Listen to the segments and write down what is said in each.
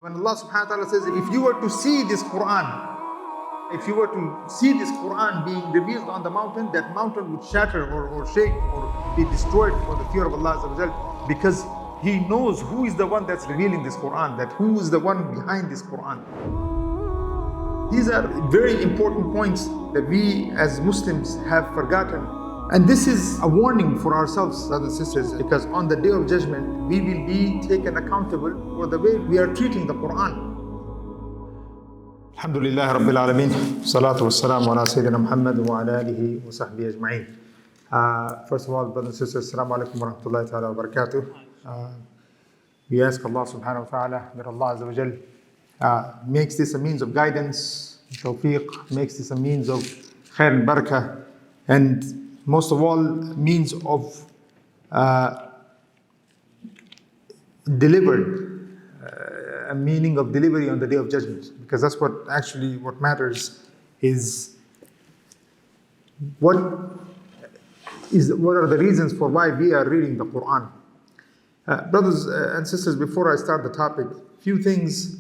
When Allah subhanahu wa ta'ala says, if you were to see this Qur'an, if you were to see this Qur'an being revealed on the mountain, that mountain would shatter or shake or be destroyed for the fear of Allah Azza wa Jal, because He knows who is the one that's revealing this Qur'an, that who is the one behind this Qur'an. These are very important points that we as Muslims have forgotten. And this is a warning for ourselves, brothers and sisters, because on the Day of Judgment, we will be taken accountable for the way we are treating the Qur'an. Alhamdulillah Rabbil Alameen. Salatu wassalamu ala Sayyidina Muhammad wa ala alihi wa sahbihi ajma'in. First of all, brothers and sisters, Assalamu alaikum wa rahmatullahi ta'ala wa barakatuh. We ask Allah subhanahu wa ta'ala that Allah Azza wa Jal makes this a means of guidance, tawfiq, makes this a means of khair and barakah, and most of all, means of delivered, a meaning of delivery on the Day of Judgment. Because that's what matters is what are the reasons for why we are reading the Quran. Brothers and sisters, before I start the topic, few things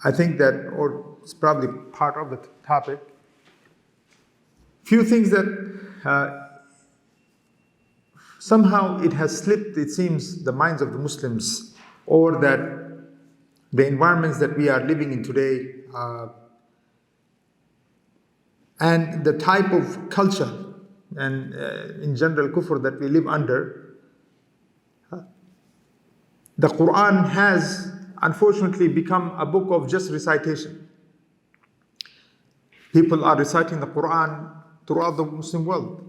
I think that, or it's probably part of the topic, few things that somehow it has slipped, it seems, the minds of the Muslims, or that the environments that we are living in today, and the type of culture and in general kufr that we live under. The Quran has unfortunately become a book of just recitation. People are reciting the Quran throughout the Muslim world.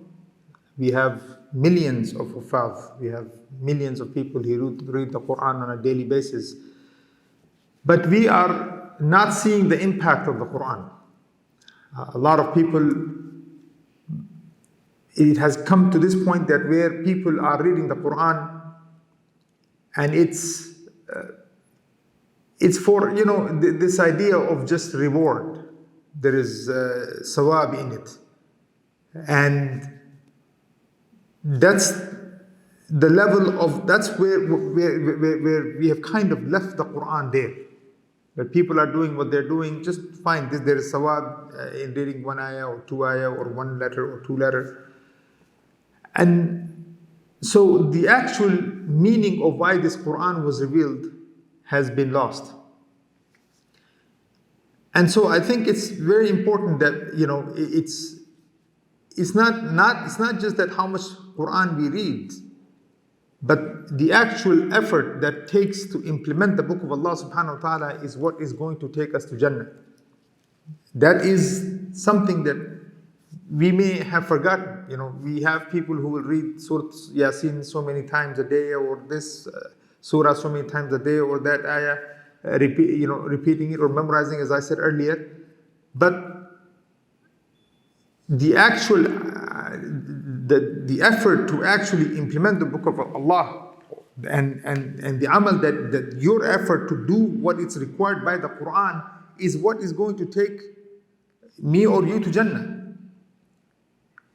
We have millions of huffaz, we have millions of people who read the Quran on a daily basis. But we are not seeing the impact of the Quran. A lot of people, it has come to this point that where people are reading the Quran and it's for, this idea of just reward. There is sawab in it. And that's the level of, that's where we have kind of left the Quran there. Where people are doing what they're doing, just fine. There is sawab in reading one ayah or two ayah or one letter or two letter. And so the actual meaning of why this Quran was revealed has been lost. And so I think it's very important that, it's not just that how much Quran we read, but the actual effort that takes to implement the book of Allah subhanahu wa ta'ala is what is going to take us to Jannah. That is something that we may have forgotten. We have people who will read Surah Yasin so many times a day, or this surah so many times a day, or that ayah, repeating it or memorizing, as I said earlier. But the actual, the effort to actually implement the book of Allah and the amal, that your effort to do what is required by the Quran is what is going to take me or you to Jannah.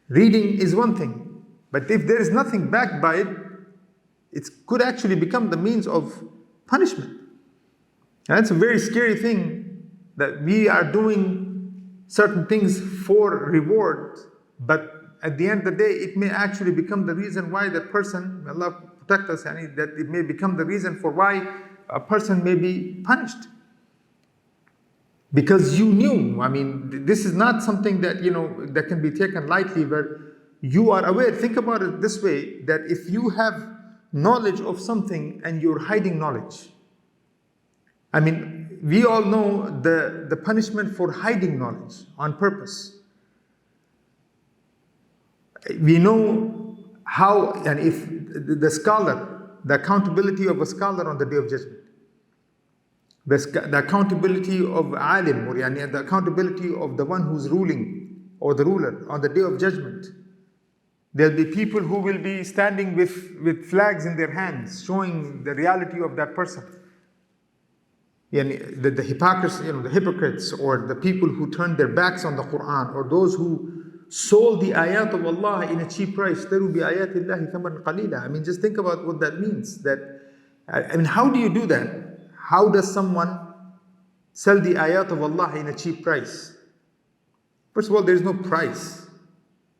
Reading is one thing, but if there is nothing backed by it, it could actually become the means of punishment. And that's a very scary thing, that we are doing certain things for reward, but at the end of the day, it may actually become the reason why that person, may Allah protect us, that it may become the reason for why a person may be punished. Because you knew, this is not something that, that can be taken lightly, but you are aware. Think about it this way, that if you have knowledge of something and you're hiding knowledge, we all know the punishment for hiding knowledge on purpose. We know how, and if the scholar, the accountability of a scholar on the Day of Judgment, the accountability of alim, or the accountability of the one who's ruling, or the ruler on the Day of Judgment. There'll be people who will be standing with flags in their hands, showing the reality of that person. The hypocrisy, the hypocrites, or the people who turned their backs on the Quran, or those who sold the ayat of Allah in a cheap price. There will be ayat Allahi thaman qalila. Just think about what that means. How do you do that? how does someone sell the ayat of Allah in a cheap price? First of all, there is no price.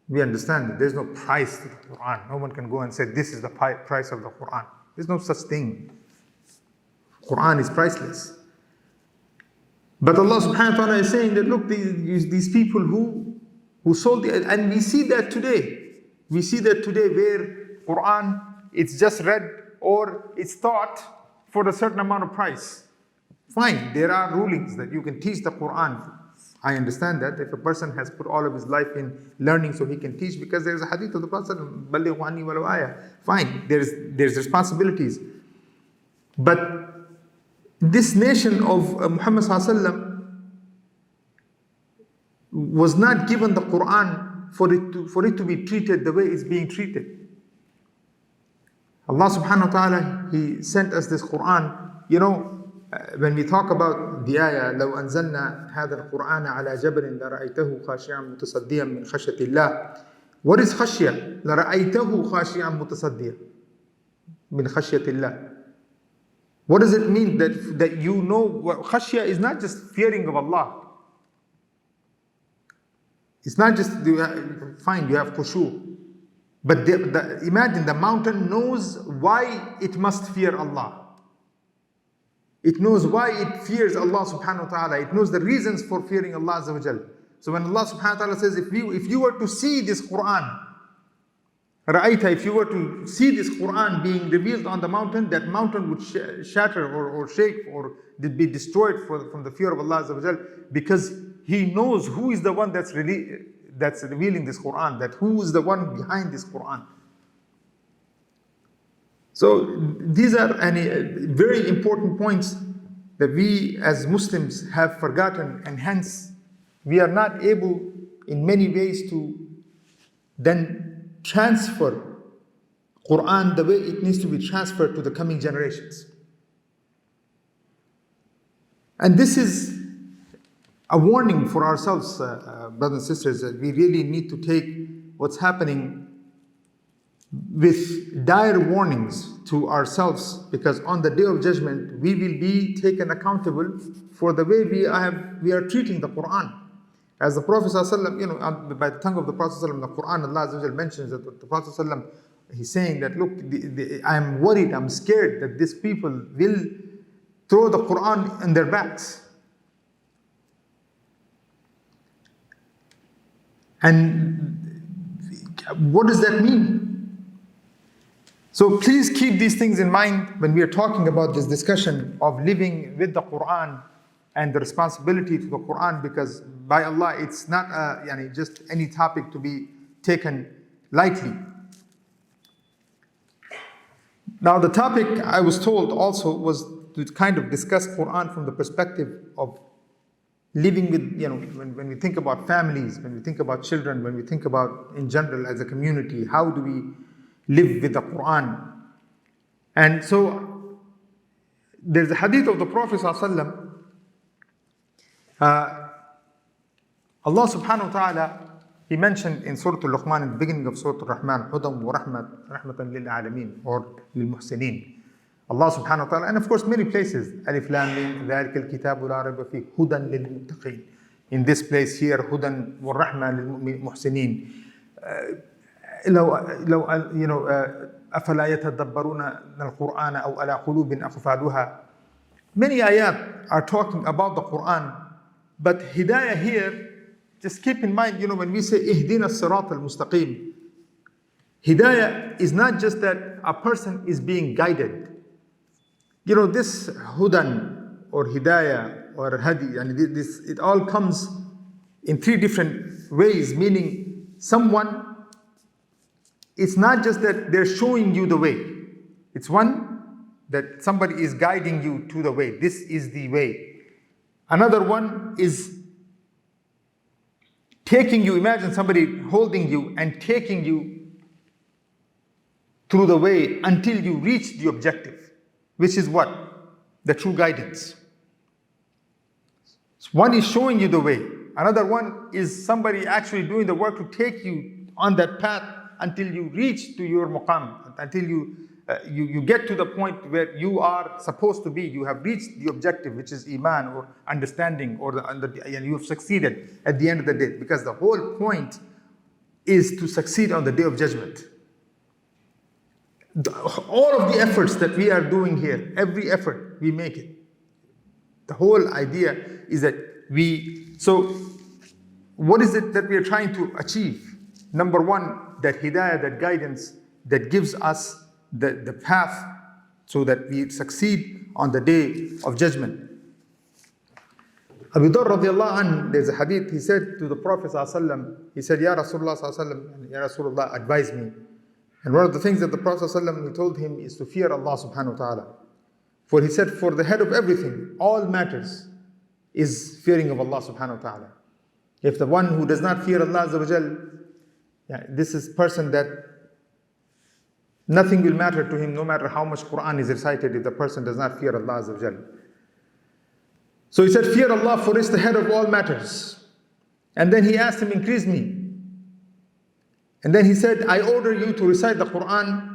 We understand that there is no price to the Quran. No one can go and say, this is the price of the Quran. There's no such thing. Quran is priceless. But Allah subhanahu wa ta'ala is saying that, look, these people who sold the, and we see that today. We see that today where Quran, it's just read or it's taught for a certain amount of price. Fine, there are rulings that you can teach the Quran. I understand that if a person has put all of his life in learning so he can teach, because there's a hadith of the Prophet, "Ballighu anni walau ayah." Fine, there's responsibilities. But this nation of Muhammad sallallahu alaihi wasallam was not given the Quran for it to be treated the way it's being treated. Allah subhanahu wa ta'ala, He sent us this Quran. You know, when we talk about the ayah, لو أنزلنا هذا القرآن على جبل لرأيته خاشعا متصديا من خشية الله. What is خشية? لرأيته خاشعا متصديا من خشية الله. What does it mean that you know? Khashya is not just fearing of Allah. It's not just, fine, you have khushu. But imagine the mountain knows why it must fear Allah. It knows why it fears Allah subhanahu wa ta'ala. It knows the reasons for fearing Allah azza wa jal. So when Allah subhanahu wa ta'ala says, if you were to see this Quran, Ra'ayta, if you were to see this Quran being revealed on the mountain, that mountain would shatter or shake or be destroyed from the fear of Allah azza wa jal, because He knows who is the one that's revealing this Quran, that who is the one behind this Quran. So these are very important points that we as Muslims have forgotten, and hence we are not able in many ways to then transfer Quran the way it needs to be transferred to the coming generations. And this is a warning for ourselves, brothers and sisters, that we really need to take what's happening with dire warnings to ourselves, because on the day of judgment we will be taken accountable for the way we are treating the Quran. As the Prophet ﷺ, by the tongue of the Prophet ﷺ, the Quran, Allah Azza wa Jal mentions that the Prophet ﷺ, he's saying that, look, I'm worried, I'm scared that these people will throw the Quran on their backs. And what does that mean? So please keep these things in mind when we are talking about this discussion of living with the Quran and the responsibility to the Quran, because by Allah, it's not just any topic to be taken lightly. Now, the topic I was told also was to kind of discuss Quran from the perspective of living with, when we think about families, when we think about children, when we think about in general as a community, how do we live with the Quran? And so there's a hadith of the Prophet ﷺ. Allah subhanahu wa ta'ala, He mentioned in Surah Al-Luqman, in the beginning of Surah Al-Rahman, Hudan wa rahmatan lil alameen, or lil muhsinin. Allah subhanahu wa ta'ala, and of course many places, Alif Lam Mim, ذَلِكَ الْكِتَابُ لَا رَيْبَ فِيهِ هُدًى لِلْمُتَّقِينَ. In this place here, Hudan wa rahma lil muhsinin. أَفَلَا يَتَدَبَّرُونَ الْقُرْآنَ أَوْ عَلَى قُلُوبٍ أَقْفَالُهَا. Many ayat are talking about the Quran, but hidayah here, just keep in mind, when we say ihdina as-sirat al-mustaqim, hidayah is not just that a person is being guided. This hudan or hidayah or hadi, and this, it all comes in three different ways, meaning someone, it's not just that they're showing you the way. It's one, that somebody is guiding you to the way. This is the way. Another one is taking you, imagine somebody holding you and taking you through the way until you reach the objective, which is what? The true guidance. So one is showing you the way. Another one is somebody actually doing the work to take you on that path until you reach to your maqam, until you you get to the point where you are supposed to be. You have reached the objective, which is iman or understanding, and you have succeeded at the end of the day. Because the whole point is to succeed on the day of judgment. All of the efforts that we are doing here, every effort, we make it. The whole idea is that so what is it that we are trying to achieve? Number one, that hidayah, that guidance that gives us the path so that we succeed on the day of judgment. Abu Dharr radiallahu anh, there's a hadith, he said to the Prophet ﷺ, he said, Ya Rasulullah ﷺ, Ya Rasulullah, advise me. And one of the things that the Prophet ﷺ, he told him is to fear Allah subhanahu wa ta'ala. For he said, for the head of everything, all matters, is fearing of Allah subhanahu wa ta'ala. If the one who does not fear Allah azza wa jal, this is person that nothing will matter to him, no matter how much Qur'an is recited, if the person does not fear Allah azza wa jal. So he said, fear Allah, for it's the head of all matters. And then he asked him, increase me. And then he said, I order you to recite the Qur'an,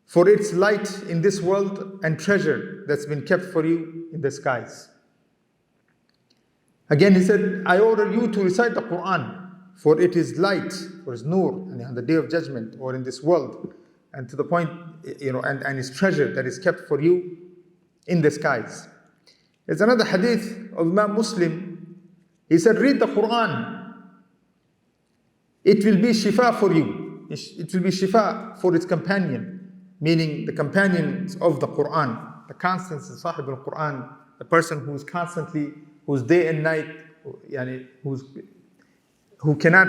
for its light in this world and treasure that's been kept for you in the skies. Again he said, I order you to recite the Qur'an, for it is light, for its nur, and on the day of judgment or in this world, and to the point, and its treasure that is kept for you in the skies. There's another hadith of Imam Muslim. He said, read the Qur'an. It will be shifa for you. It will be shifa for its companion, meaning the companions of the Qur'an, the constant sahib al-Qur'an, the person who's constantly, who's day and night, who cannot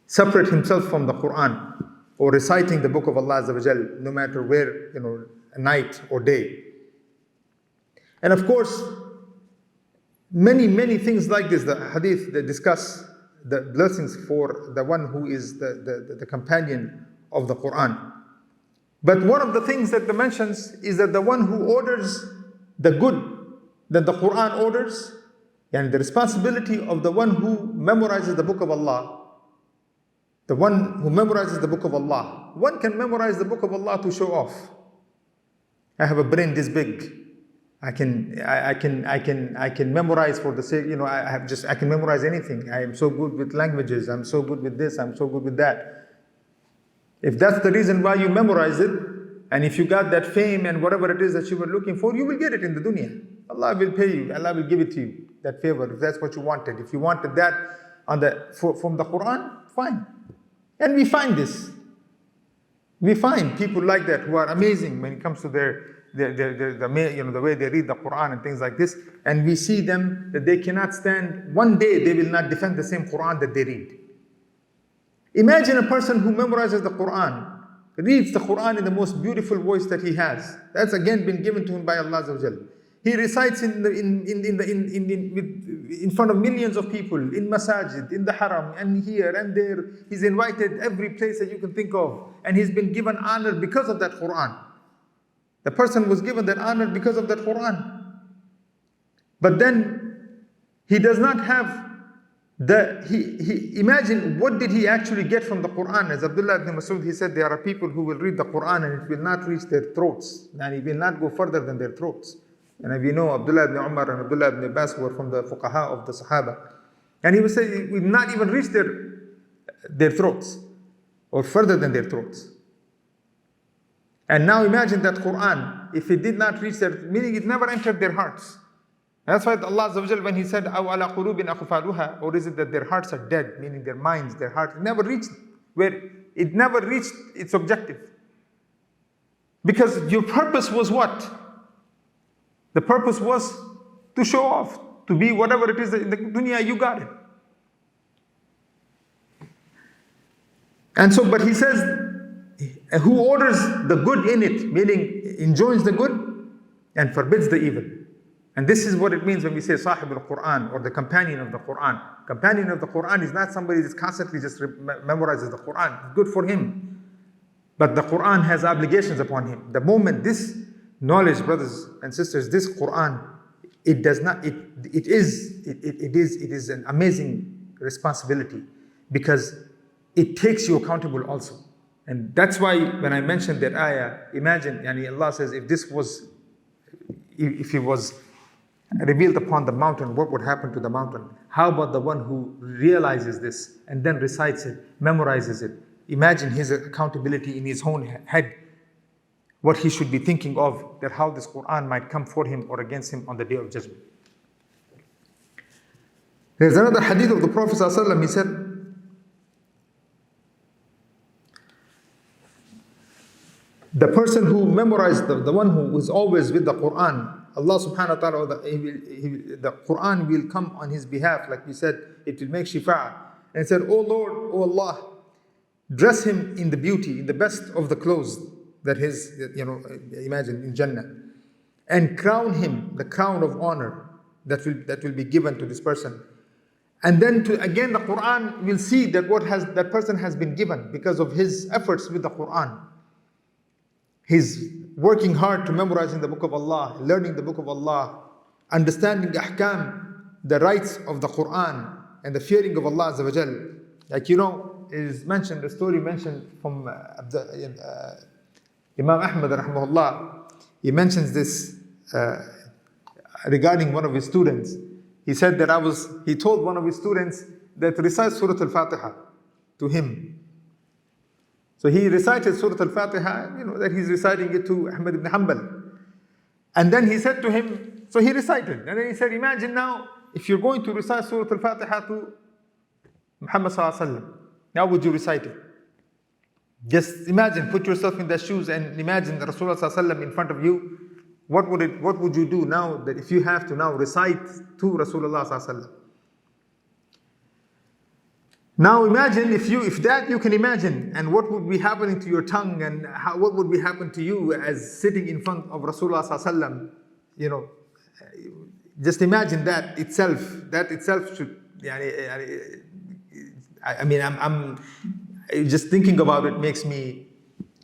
separate himself from the Qur'an or reciting the book of Allah Azza wa Jal, no matter where, night or day. And of course, many things like this, the hadith that discuss the blessings for the one who is the companion of the Qur'an. But one of the things that the mentions is that the one who orders the good that the Qur'an orders, and the responsibility of the one who memorizes the book of Allah. The one who memorizes the book of Allah. One can memorize the book of Allah to show off. I have a brain this big. I can memorize for the sake, I can memorize anything. I am so good with languages. I'm so good with this. I'm so good with that. If that's the reason why you memorize it, and if you got that fame and whatever it is that you were looking for, you will get it in the dunya. Allah will pay you. Allah will give it to you, that favor, if that's what you wanted. If you wanted that from the Quran, fine. And we find this. We find people like that who are amazing when it comes to the way they read the Quran and things like this. And we see them that they cannot stand, one day they will not defend the same Quran that they read. Imagine a person who memorizes the Quran, reads the Quran in the most beautiful voice that he has. That's again been given to him by Allah Azza wa Jalla. He recites in front of millions of people, in masajid, in the haram, and here and there. He's invited every place that you can think of. And he's been given honor because of that Quran. The person was given that honor because of that Quran. But then he does not have imagine what did he actually get from the Quran. As Abdullah ibn Mas'ud, he said, there are people who will read the Quran and it will not reach their throats. And it will not go further than their throats. And if you know, Abdullah ibn Umar and Abdullah ibn Abbas were from the fuqaha of the Sahaba. And he would say, it will not even reach their throats or further than their throats. And now imagine that Quran, if it did not reach their, meaning it never entered their hearts. And that's why Allah Azza wa Jal, when He said, أَوْ عَلَى قُلُوبٍ أَقْفَالُهَا, or is it that their hearts are dead, meaning their minds, their hearts, never reached its objective. Because your purpose was what? The purpose was to show off, to be whatever it is in the dunya, you got it. And so, but He says, who orders the good in it, meaning enjoins the good and forbids the evil. And this is what it means when we say Sahib al-Quran, or the companion of the Quran. Companion of the Quran is not somebody that constantly just memorizes the Quran. It's good for him. But the Quran has obligations upon him. The moment this knowledge, brothers and sisters, this Quran, it is an amazing responsibility, because it takes you accountable also. And that's why when I mentioned that ayah, imagine, yani Allah says, if he was revealed upon the mountain, what would happen to the mountain? How about the one who realizes this and then recites it, memorizes it? Imagine his accountability in his own head, what he should be thinking of, that how this Quran might come for him or against him on the day of judgment. There's another hadith of the Prophet ﷺ, he said, the person who memorized, the one who is always with the Quran, Allah subhanahu wa ta'ala, the Quran will come on his behalf, like we said, it will make shifa'ah. And he said, "Oh Lord, oh Allah, dress him in the beauty, in the best of the clothes that his, imagine in Jannah, and crown him the crown of honor that will be given to this person." And then again the Quran will see that that person has been given because of his efforts with the Quran. He's working hard to memorizing the book of Allah, learning the book of Allah, understanding the ahkam, the rights of the Quran, and the fearing of Allah Azza wa Jal. Like is mentioned, the story mentioned from Imam Ahmad rahimahullah. He mentions this regarding one of his students. He said that he told one of his students that recite Surah Al-Fatiha to him. So he recited Surah Al-Fatiha, that he's reciting it to Ahmad ibn Hanbal. And then he said to him, so he recited. And then he said, imagine now, if you're going to recite Surah Al-Fatiha to Muhammad sallallahu alaihi wasallam, how would you recite it? Just imagine, put yourself in their shoes and imagine the Rasulullah sallallahu alaihi wasallam in front of you. What would you do now that if you have to now recite to Rasulullah sallallahu alaihi wasallam? Now imagine if that you can imagine, and what would be happening to your tongue, and what would be happening to you as sitting in front of Rasulullah sallallahu alaihi wasallam, just imagine that itself should, I'm just thinking about it makes me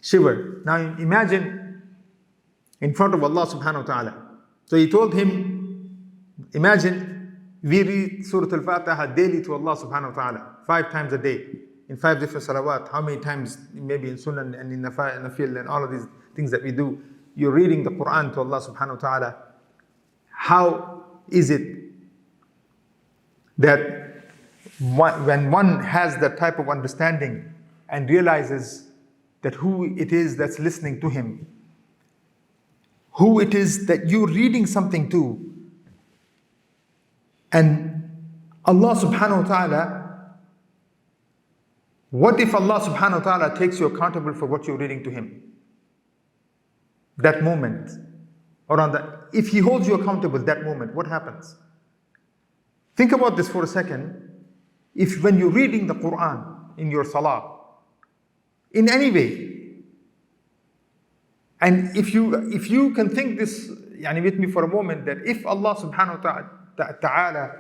shiver. Now imagine in front of Allah subhanahu wa ta'ala. So he told him, imagine we read Surah Al-Fatiha daily to Allah subhanahu wa ta'ala, 5 times a day, in 5 different salawat. How many times, maybe in Sunnah and in Nafil and all of these things that we do, you're reading the Quran to Allah subhanahu wa ta'ala. How is it that when one has that type of understanding and realizes that who it is that's listening to him, who it is that you're reading something to, and Allah subhanahu wa ta'ala, what if Allah subhanahu wa ta'ala takes you accountable for what you're reading to him? That moment, if he holds you accountable that moment, what happens? Think about this for a second. If when you're reading the Quran in your salah, in any way, and if you can think this with me for a moment, that if Allah subhanahu wa ta'ala,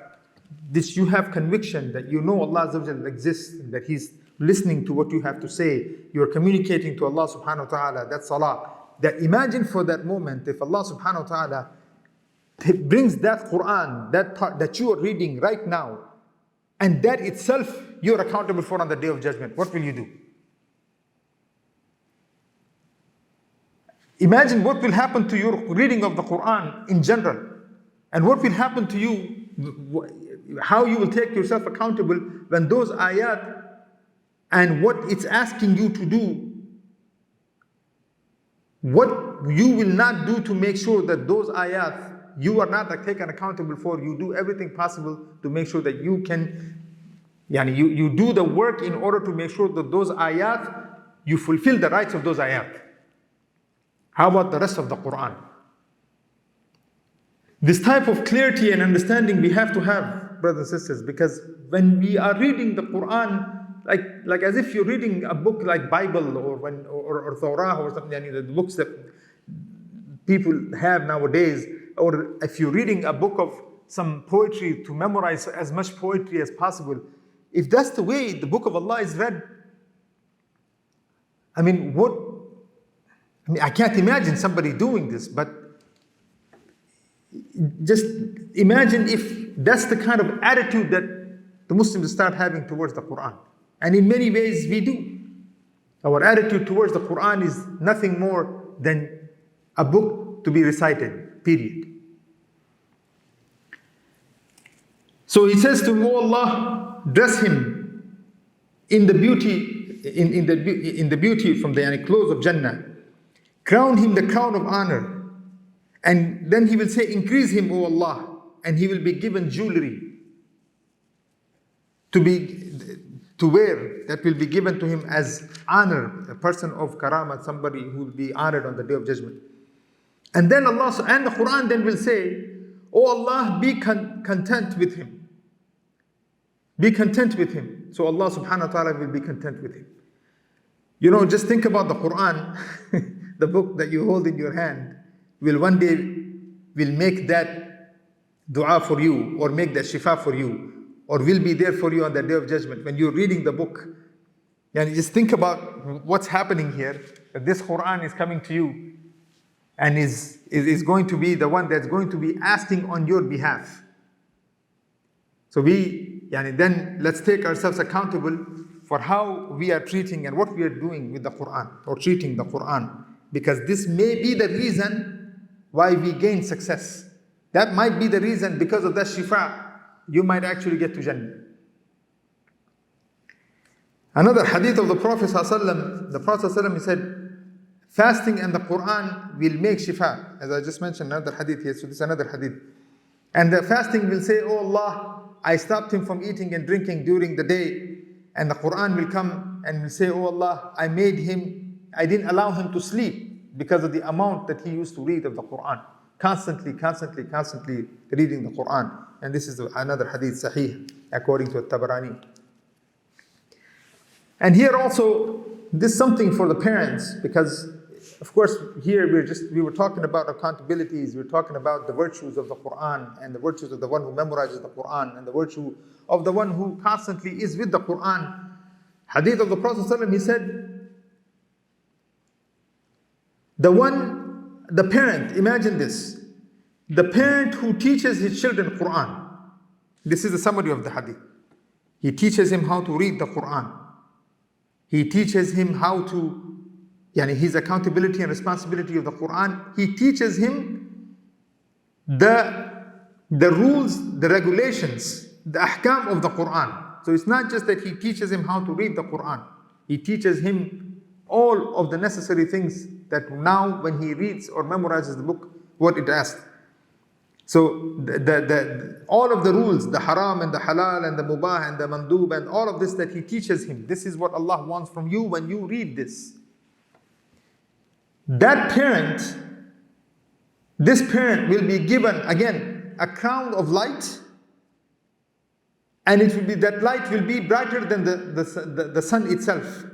this you have conviction that you know Allah Azza wa Jalla exists, that He's listening to what you have to say, you're communicating to Allah subhanahu wa ta'ala, that's salah. That imagine for that moment, if Allah subhanahu wa ta'ala brings that Quran, that part that you are reading right now, and that itself you're accountable for on the day of judgment, what will you do? Imagine what will happen to your reading of the Quran in general, and what will happen to you, how you will take yourself accountable when those ayat and what it's asking you to do, what you will not do to make sure that those ayat you are not taken accountable for. You do everything possible to make sure that you can, you do the work in order to make sure that those ayat, you fulfill the rights of those ayat. How about the rest of the Quran? This type of clarity and understanding we have to have, brothers and sisters, because when we are reading the Quran, like as if you're reading a book like Bible or Surah or something, the books that people have nowadays, or if you're reading a book of some poetry to memorize as much poetry as possible, if that's the way the book of Allah is read, I can't imagine somebody doing this, but just imagine if that's the kind of attitude that the Muslims start having towards the Quran. And in many ways we do. Our attitude towards the Quran is nothing more than a book to be recited, period. So he says to him, "O Allah, dress him in the beauty, in the beauty from the clothes of Jannah. Crown him the crown of honor. And then he will say, increase him, O Allah, and he will be given jewelry to wear, that will be given to him as honor, a person of karamah, somebody who will be honored on the Day of Judgment. And then Allah and the Quran then will say, O Allah, be content with him. Be content with him." So Allah subhanahu wa ta'ala will be content with him. You know, just think about the Quran, the book that you hold in your hand, will one day will make that dua for you, or make that shifa for you, or will be there for you on the Day of Judgment when you're reading the book. And just think about what's happening here, that this Quran is coming to you and is going to be the one that's going to be asking on your behalf. So then let's take ourselves accountable for how we are treating and what we are doing with the Quran, or treating the Quran, because this may be the reason why we gain success. That might be the reason, because of that shifa, you might actually get to Jannah. Another hadith of the Prophet ﷺ, the Prophet ﷺ, he said, fasting and the Quran will make shifa. As I just mentioned, another hadith here, so this is another hadith. And the fasting will say, "Oh Allah, I stopped him from eating and drinking during the day." And the Quran will come and will say, "Oh Allah, I didn't allow him to sleep because of the amount that he used to read of the Quran. Constantly reading the Quran." And this is another hadith sahih, according to Tabarani. And here also, this is something for the parents, because of course here we were talking about accountabilities, we were talking about the virtues of the Quran, and the virtues of the one who memorizes the Quran, and the virtue of the one who constantly is with the Quran. Hadith of the Prophet ﷺ, he said, the parent, imagine this, the parent who teaches his children Quran. This is the summary of the hadith. He teaches him how to read the Quran. He teaches him how to, his accountability and responsibility of the Quran. He teaches him the rules, the regulations, the ahkam of the Quran. So it's not just that he teaches him how to read the Quran. He teaches him all of the necessary things that now when he reads or memorizes the book, what it asks. So all of the rules, the haram and the halal and the mubah and the mandub and all of this that he teaches him, this is what Allah wants from you when you read this. This parent will be given again a crown of light, and that light will be brighter than the sun itself.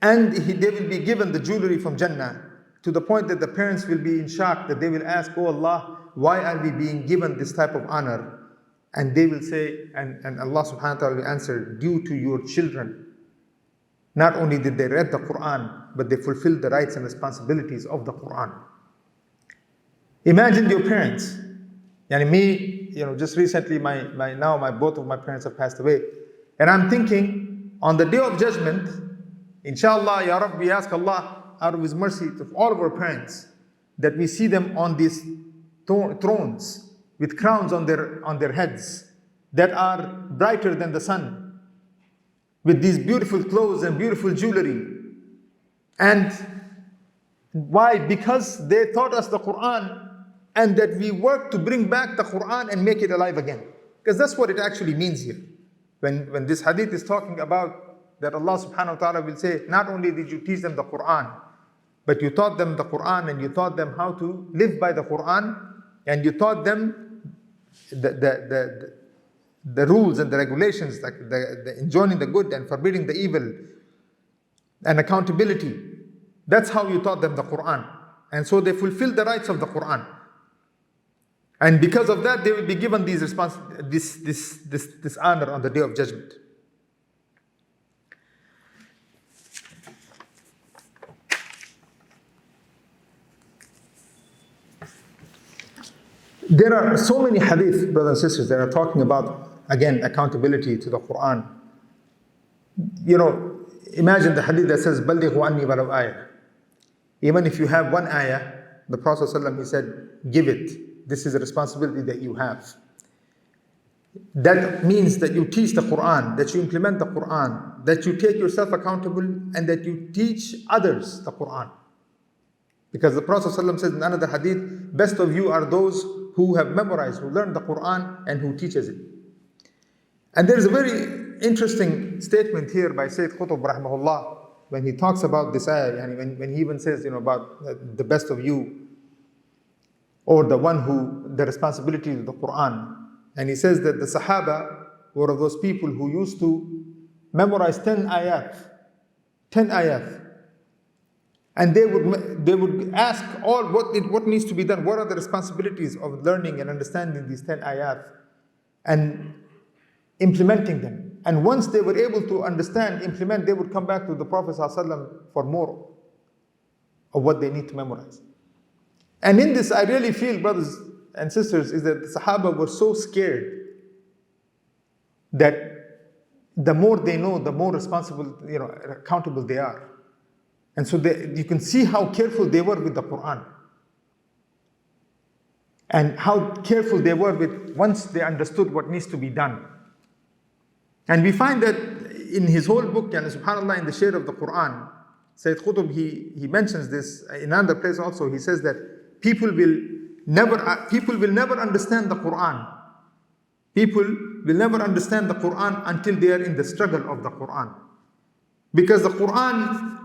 And they will be given the jewelry from Jannah, to the point that the parents will be in shock, that they will ask, "Oh Allah, why are we being given this type of honor?" And they will say, and Allah subhanahu wa ta'ala will answer, "Due to your children. Not only did they read the Quran, but they fulfilled the rights and responsibilities of the Quran." Imagine your parents. Just recently, both of my parents have passed away. And I'm thinking, on the Day of Judgment, inshallah, Ya Rabbi, we ask Allah out of His mercy to all of our parents, that we see them on these thrones with crowns on their heads that are brighter than the sun, with these beautiful clothes and beautiful jewelry. And why? Because they taught us the Quran, and that we work to bring back the Quran and make it alive again. Because that's what it actually means here. When this hadith is talking about that Allah subhanahu wa ta'ala will say, not only did you teach them the Quran, but you taught them the Quran, and you taught them how to live by the Quran, and you taught them the rules and the regulations, like the enjoining the good and forbidding the evil, and accountability. That's how you taught them the Quran. And so they fulfilled the rights of the Quran. And because of that, they will be given this honor on the Day of Judgment. There are so many hadith, brothers and sisters, that are talking about, again, accountability to the Quran. imagine the hadith that says, بَلِّغُوا عَنِّي وَلَوْ آيَةً. Even if you have one ayah, the Prophet ﷺ, he said, give it. This is a responsibility that you have. That means that you teach the Qur'an, that you implement the Qur'an, that you take yourself accountable, and that you teach others the Qur'an. Because the Prophet ﷺ says in another hadith, best of you are those who have memorized, who learn the Qur'an, and who teaches it. And there is a very interesting statement here by Sayyid Qutb rahimahullah when he talks about this ayah, and when he even says, about the best of you, or the one who, the responsibility of the Qur'an. And he says that the Sahaba were of those people who used to memorize 10 ayat. 10 ayat. And they would ask all what needs to be done, what are the responsibilities of learning and understanding these 10 ayat and implementing them. And once they were able to understand, implement, they would come back to the Prophet ﷺ for more of what they need to memorize. And in this, I really feel, brothers and sisters, is that the Sahaba were so scared that the more they know, the more responsible, accountable they are. And so you can see how careful they were with the Quran. And how careful they were with once they understood what needs to be done. And we find that in his whole book, and subhanAllah, in the share of the Quran, Sayyid Qutb, he mentions this in another place also. He says that people will never understand the Quran. People will never understand the Quran until they are in the struggle of the Quran. Because the Quran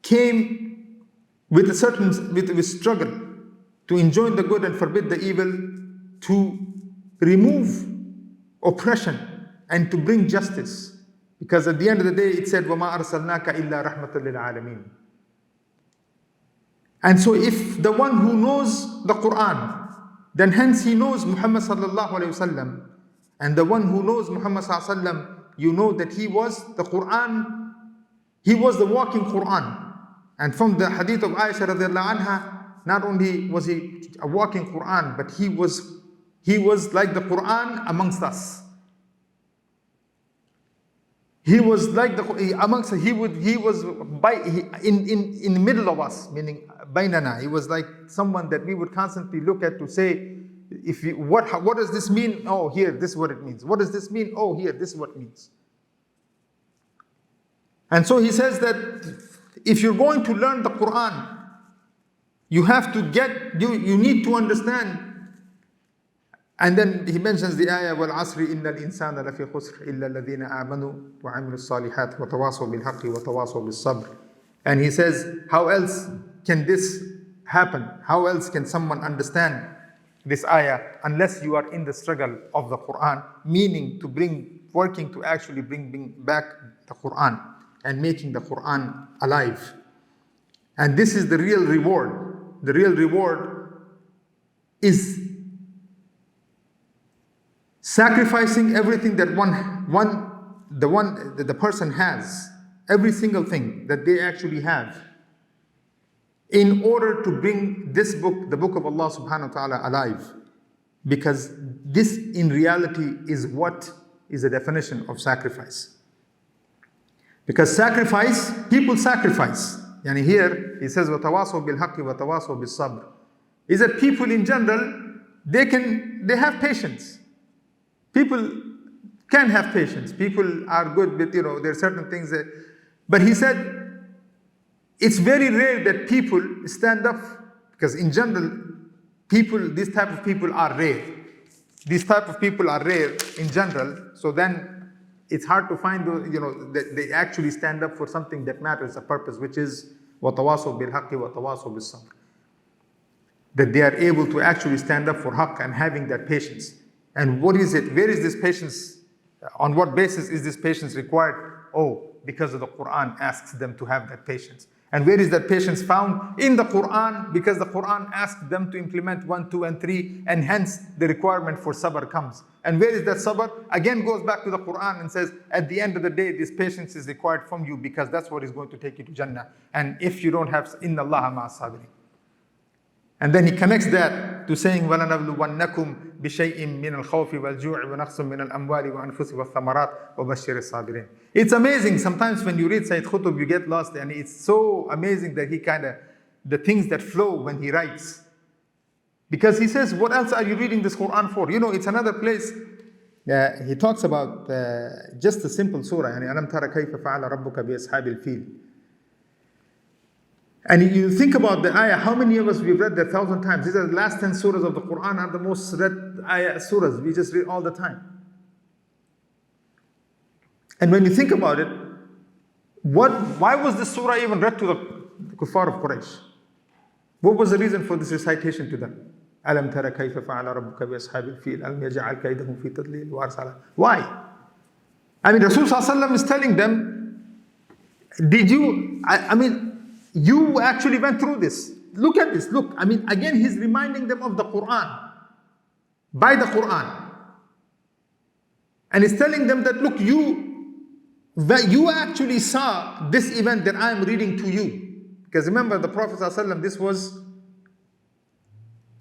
came with a certain with struggle to enjoin the good and forbid the evil, to remove oppression and to bring justice. Because at the end of the day it said, وَمَا أَرْسَلْنَاكَ إِلَّا رَحْمَةً لِلْعَالَمِينَ. And so if the one who knows the Quran, then hence he knows Muhammad sallallahu alayhi wasallam, and the one who knows Muhammad sallallahu alayhi wasallam, you know that he was the Quran, he was the walking Quran. And from the hadith of Aisha radiallahu anha, not only was he a walking Quran, but he was like the Quran amongst us. He was like amongst he was in the middle of us, meaning bainana. He was like someone that we would constantly look at to say, what does this mean? Oh, here, this is what it means. What does this mean? Oh, here, this is what it means. And so he says that if you're going to learn the Quran, you have to you need to understand. And then he mentions the ayah, وَالْعَصْرِ إِنَّ الْإِنسَانَ لَفِي خُسْرٍ إِلَّا الَّذِينَ آمَنُوا وَعَمِلُوا الصَّالِحَاتِ وَتَوَاصَوْا بِالْحَقِّ وَتَوَاصَوْا بِالصَّبْرِ. And he says, how else can this happen? How else can someone understand this ayah unless you are in the struggle of the Quran, meaning working to actually bring back the Quran and making the Quran alive. And this is the real reward. The real reward is sacrificing everything that the person has, every single thing that they actually have, in order to bring this book, the book of Allah subhanahu wa ta'ala, alive. Because this in reality is what is the definition of sacrifice. Because people sacrifice. And here he says, وَتَوَاصَوْا بِالْحَقِّ وَتَوَاصَوْا بِالصَّبْرِ. Is that people in general, they have patience. People can have patience. People are good with, there are certain things that, but he said, it's very rare that people stand up, because in general, these type of people are rare. These type of people are rare in general, so then it's hard to find those, that they actually stand up for something that matters, a purpose, which is وَتَوَاصَوْا بِالْحَقِّ وَتَوَاصَوْا بِالصَّبْرِ. That they are able to actually stand up for haqq and having that patience. And what is it? Where is this patience? On what basis is this patience required? Oh, because of the Quran asks them to have that patience. And where is that patience found? In the Quran, because the Quran asks them to implement 1, 2, and 3, and hence the requirement for sabr comes. And where is that sabr? Again goes back to the Quran and says, at the end of the day, this patience is required from you, because that's what is going to take you to Jannah. And if you don't have, inna Allah ma'as sabirin. And then he connects that back to saying وَلَنَبْلُوَنَّكُمْ بِشَيْءٍ مِّنَ الْخَوْفِ وَالْجُوعِ وَنَقْصٍ مِّنَ الْأَمْوَالِ وَأَنفُسِ وَالثَّمَرَاتِ وَبَشِّرِ الصَّابِرِينَ. It's amazing. Sometimes when you read Sayyid Qutb, you get lost, and it's so amazing that the things that flow when he writes. Because he says, what else are you reading this Quran for? It's another place. He talks about just a simple surah. أَلَمْ تَرَ كَيْفَ فَعَلَ رَبُّكَ بِأَصْحَابِ الْفِيلِ. And you think about the ayah, how many of us we've read that 1,000 times? These are the last 10 surahs of the Quran, are the most read ayah surahs. We just read all the time. And when you think about it, why was this surah even read to the kuffar of Quraysh? What was the reason for this recitation to them? أَلَمْ تَرَ كَيْفَ فَعَلَ رَبُّكَ بِأَصْحَابِ الْفِيلِ أَلَمْ يَجْعَلْ كَيْدَهُمْ فِي تَضْلِيلٍ وَأَرْسَلَ. Why? I mean, Rasul ﷺ is telling them, you actually went through this. Look at this. Look, again, he's reminding them of the Quran. By the Quran. And he's telling them that, look, you actually saw this event that I am reading to you. Because remember, the Prophet ﷺ, this was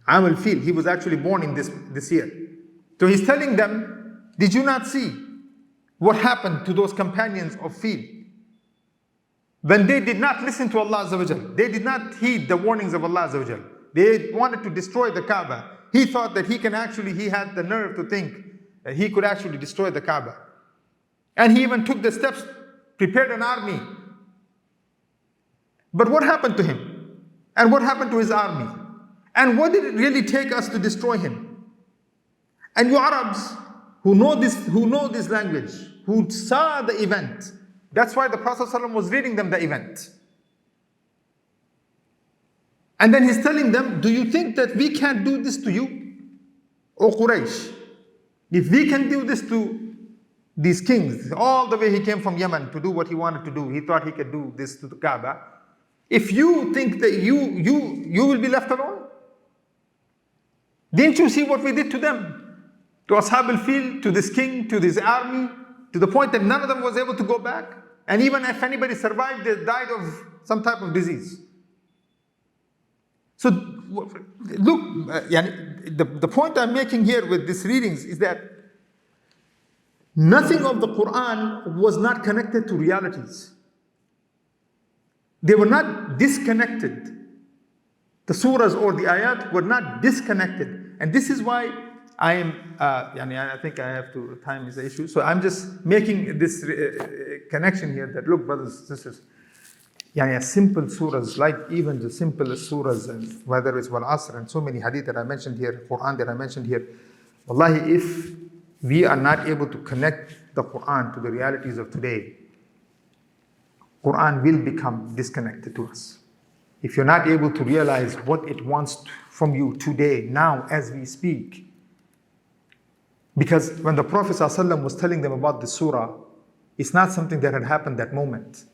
Am al-Fil. He was actually born in this year. So he's telling them, did you not see what happened to those companions of Fil? When they did not listen to Allah Azza wa Jal, they did not heed the warnings of Allah Azza wa Jal. They wanted to destroy the Kaaba. He thought that he had the nerve to think that he could actually destroy the Kaaba. And he even took the steps, prepared an army. But what happened to him? And what happened to his army? And what did it really take us to destroy him? And you Arabs who know this language, who saw the event, that's why the Prophet ﷺ was reading them the event. And then he's telling them, do you think that we can't do this to you? O Quraysh, if we can do this to these kings, all the way he came from Yemen to do what he wanted to do, he thought he could do this to the Kaaba. If you think that you will be left alone, didn't you see what we did to them? To Ashab al-Fil, to this king, to this army, to the point that none of them was able to go back. And even if anybody survived, they died of some type of disease. So look, the point I'm making here with these readings is that nothing of the Quran was not connected to realities. They were not disconnected. The surahs or the ayat were not disconnected. And this is why I am, I think I have to, time is the issue. So I'm just making this connection here that, look, brothers and sisters, simple surahs, like even the simplest surahs, and whether it's Wal Asr and so many hadith that I mentioned here, Quran that I mentioned here, wallahi, if we are not able to connect the Quran to the realities of today, Quran will become disconnected to us. If you're not able to realize what it wants from you today, now as we speak. Because when the Prophet ﷺ was telling them about the surah, it's not something that had happened that moment.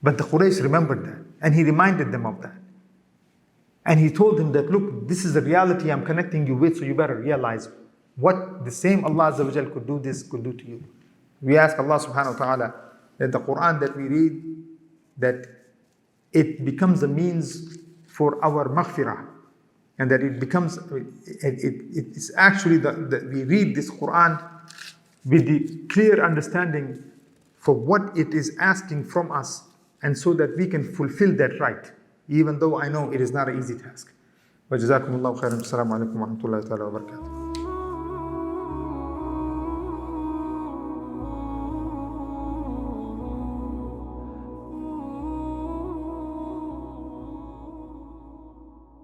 But the Quraysh remembered that, and he reminded them of that. And he told them that, look, this is the reality I'm connecting you with, so you better realize what the same Allah Azza wa Jal could do to you. We ask Allah subhanahu wa ta'ala that the Quran that we read, that it becomes a means for our maghfirah, and that it becomes, it's actually that we read this Quran with the clear understanding for what it is asking from us, and so that we can fulfill that right, even though I know it is not an easy task. Wa jazakumullahu khairan. Assalamu alaikum wa rahmatullahi wa barakatuh.